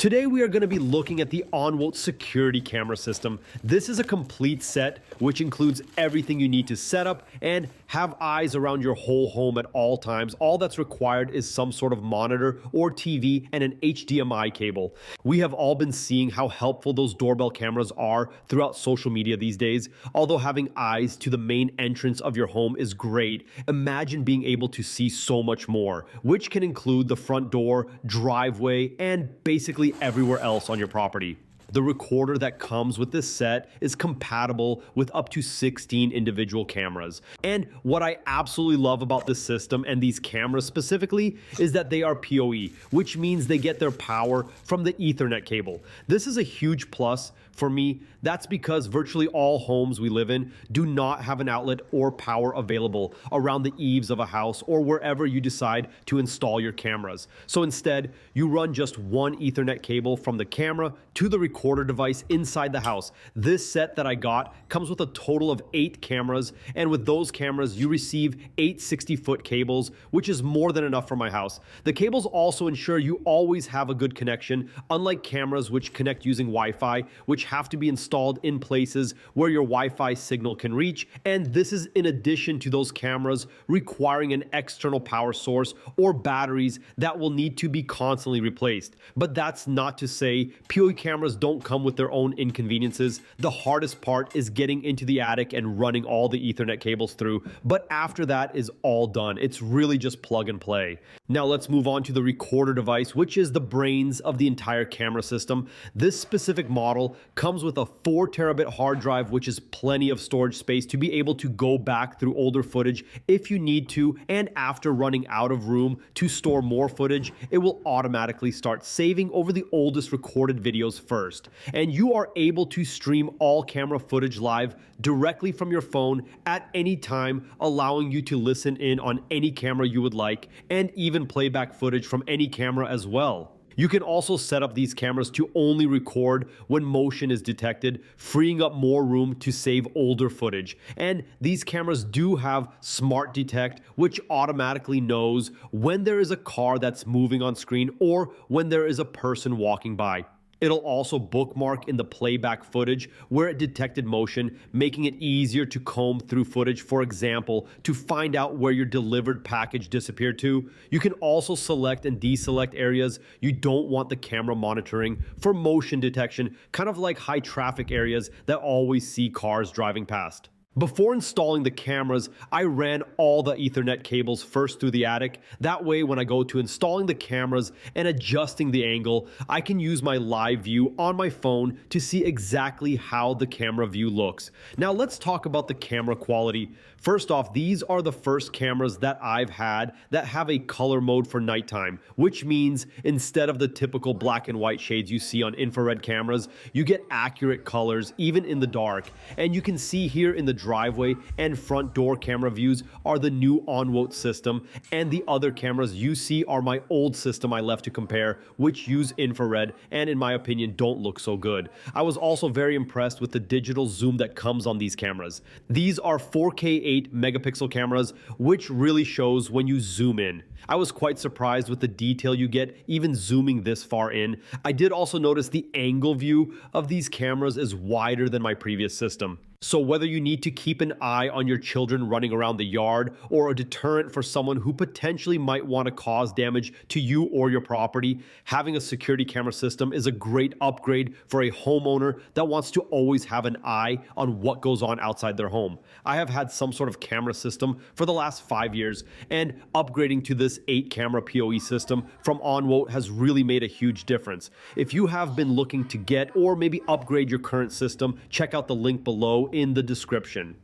Today we are going to be looking at the Onwote security camera system. This is a complete set which includes everything you need to set up and have eyes around your whole home at all times. All that's required is some sort of monitor or TV and an HDMI cable. We have all been seeing how helpful those doorbell cameras are throughout social media these days. Although having eyes to the main entrance of your home is great, imagine being able to see so much more, which can include the front door, driveway, and basically everywhere else on your property. The recorder that comes with this set is compatible with up to 16 individual cameras. And what I absolutely love about this system and these cameras specifically is that they are PoE, which means they get their power from the Ethernet cable. This is a huge plus for me. That's because virtually all homes we live in do not have an outlet or power available around the eaves of a house or wherever you decide to install your cameras. So instead, you run just one Ethernet cable from the camera to the recorder device inside the house. This set that I got comes with a total of 8 cameras, and with those cameras you receive 8 60-foot cables, which is more than enough for my house. The cables also ensure you always have a good connection, unlike cameras which connect using Wi-Fi, which have to be installed in places where your Wi-Fi signal can reach, and this is in addition to those cameras requiring an external power source or batteries that will need to be constantly replaced. But that's not to say PoE cameras don't come with their own inconveniences. The hardest part is getting into the attic and running all the Ethernet cables through, but after that is all done. It's really just plug and play. Now let's move on to the recorder device, which is the brains of the entire camera system. This specific model comes with a 4 terabit hard drive, which is plenty of storage space to be able to go back through older footage if you need to, and after running out of room to store more footage, it will automatically start saving over the oldest recorded videos first. And you are able to stream all camera footage live directly from your phone at any time, allowing you to listen in on any camera you would like and even play back footage from any camera as well. You can also set up these cameras to only record when motion is detected, freeing up more room to save older footage. And these cameras do have Smart Detect, which automatically knows when there is a car that's moving on screen or when there is a person walking by. It'll also bookmark in the playback footage where it detected motion, making it easier to comb through footage, for example, to find out where your delivered package disappeared to. You can also select and deselect areas you don't want the camera monitoring for motion detection, kind of like high traffic areas that always see cars driving past. Before installing the cameras, I ran all the Ethernet cables first through the attic. That way, when I go to installing the cameras and adjusting the angle, I can use my live view on my phone to see exactly how the camera view looks. Now let's talk about the camera quality. First off, these are the first cameras that I've had that have a color mode for nighttime, which means instead of the typical black and white shades you see on infrared cameras, you get accurate colors even in the dark. And you can see here in the driveway and front door camera views are the new Onwote system, and the other cameras you see are my old system I left to compare, which use infrared and in my opinion don't look so good. I was also very impressed with the digital zoom that comes on these cameras. These are 4K 8 megapixel cameras, which really shows when you zoom in. I was quite surprised with the detail you get even zooming this far in. I did also notice the angle view of these cameras is wider than my previous system. So whether you need to keep an eye on your children running around the yard or a deterrent for someone who potentially might want to cause damage to you or your property, having a security camera system is a great upgrade for a homeowner that wants to always have an eye on what goes on outside their home. I have had some sort of camera system for the last 5 years, and upgrading to this 8 camera PoE system from Onwote has really made a huge difference. If you have been looking to get or maybe upgrade your current system, check out the link below in the description.